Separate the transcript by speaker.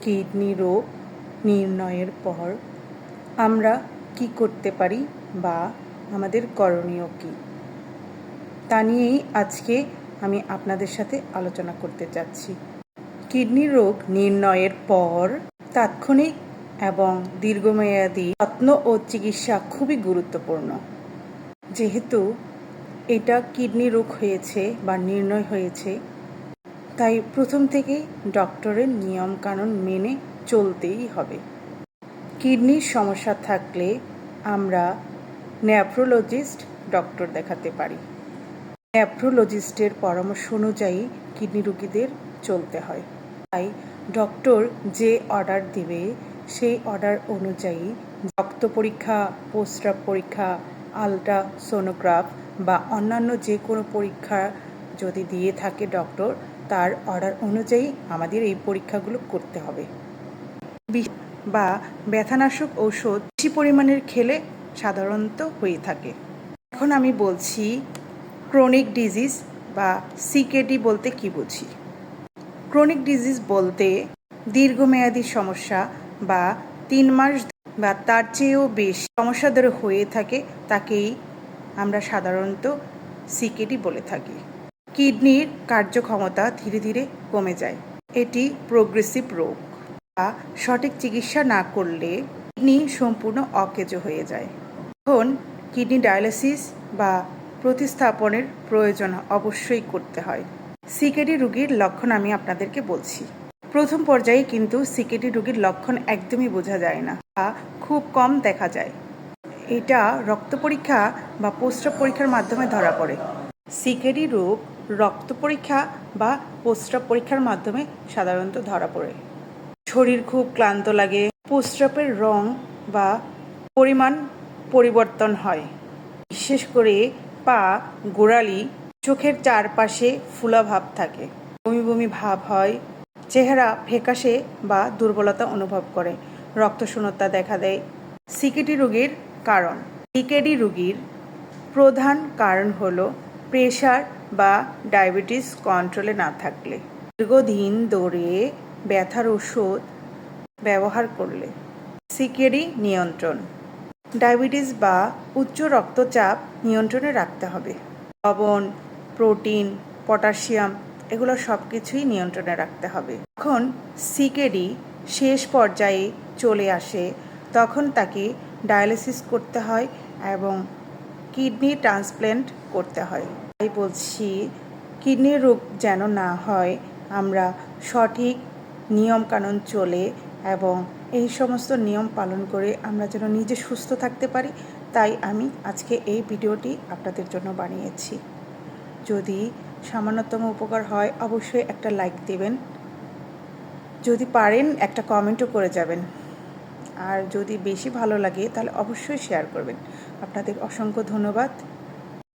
Speaker 1: Kidney রোগ নির্ণয়ের পর আমরা কি করতে পারি বা আমাদের করণীয় কী, তা নিয়েই আজকে আমি আপনাদের সাথে আলোচনা করতে চাচ্ছি। কিডনি রোগ নির্ণয়ের পর তাৎক্ষণিক এবং দীর্ঘমেয়াদী যত্ন ও চিকিৎসা খুবই গুরুত্বপূর্ণ। যেহেতু এটা কিডনি রোগ হয়েছে বা নির্ণয় হয়েছে, তাই প্রথম থেকেই ডক্টরের নিয়মকানুন মেনে চলতেই হবে। কিডনির সমস্যা থাকলে আমরা নেফ্রোলজিস্ট ডক্টর দেখাতে পারি। নেফ্রোলজিস্টের পরামর্শ অনুযায়ী কিডনি রোগীদের চলতে হয়। তাই ডক্টর যে অর্ডার দিবে সেই অর্ডার অনুযায়ী রক্ত পরীক্ষা, প্রস্রাব পরীক্ষা, আলট্রাসোনোগ্রাফ বা অন্যান্য যে কোনো পরীক্ষা যদি দিয়ে থাকে ডক্টর, তার অর্ডার অনুযায়ী আমাদের এই পরীক্ষাগুলো করতে হবে। বা ব্যথানাশক ঔষধ বেশি পরিমাণের খেলে সাধারণত হয়ে থাকে। এখন আমি বলছি ক্রনিক ডিজিজ বা সিকেডি বলতে কি বুঝি। ক্রনিক ডিজিজ বলতে দীর্ঘমেয়াদী সমস্যা বা 3 মাস বা তার চেয়েও বেশি সমস্যা ধরে হয়ে থাকে, তাকেই আমরা সাধারণত সিকেডি বলে থাকি। কিডনির কার্যক্ষমতা ধীরে ধীরে কমে যায়। এটি প্রোগ্রেসিভ রোগ বা সঠিক চিকিৎসা না করলে কিডনি সম্পূর্ণ অকেজো হয়ে যায়। এখন কিডনি ডায়ালিসিস বা প্রতিস্থাপনের প্রয়োজন অবশ্যই করতে হয়। সিকেডি রোগীর লক্ষণ আমি আপনাদেরকে বলছি। প্রথম পর্যায়ে কিন্তু সিকেডি রোগীর লক্ষণ একদমই বোঝা যায় না বা খুব কম দেখা যায়। এটা রক্ত পরীক্ষা বা প্রস্রাব পরীক্ষার মাধ্যমে ধরা পড়ে। সিকেডি রোগ রক্ত পরীক্ষা বা প্রস্রাব পরীক্ষার মাধ্যমে সাধারণত ধরা পড়ে। শরীর খুব ক্লান্ত লাগে, প্রস্রাবের রং বা পরিমাণ পরিবর্তন হয়, বিশেষ করে পা, গোড়ালি, চোখের চারপাশে ফোলা ভাব থাকে, বমি বমি ভাব হয়, চেহারা ফ্যাকাশে বা দুর্বলতা অনুভব করে, রক্তশূন্যতা দেখা দেয়। সিকেডি রোগের কারণ। সিকেডি রোগীর প্রধান কারণ হলো প্রেশার বা ডায়াবেটিস কন্ট্রোলে না থাকলে, দীর্ঘদিন ধরে ব্যথার ওষুধ ব্যবহার করলে। সিকেডি নিয়ন্ত্রণ। ডায়াবেটিস বা উচ্চ রক্তচাপ নিয়ন্ত্রণে রাখতে হবে। লবণ, প্রোটিন, পটাশিয়াম এগুলো সব কিছুই নিয়ন্ত্রণে রাখতে হবে। যখন সিকেডি শেষ পর্যায়ে চলে আসে তখন তাকে ডায়ালিসিস করতে হয় এবং কিডনি ট্রান্সপ্ল্যান্ট করতে হয়। তাই বলছি, কিডনির রোগ যেন না হয়, আমরা সঠিক নিয়মকানুন চলে এবং এই সমস্ত নিয়ম পালন করে আমরা যেন নিজে সুস্থ থাকতে পারি, তাই আমি আজকে এই ভিডিওটি আপনাদের জন্য বানিয়েছি। যদি সামান্যতম উপকার হয় অবশ্যই একটা লাইক দেবেন, যদি পারেন একটা কমেন্টও করে যাবেন, আর যদি বেশি ভালো লাগে তাহলে অবশ্যই শেয়ার করবেন। আপনাদের অসংখ্য ধন্যবাদ।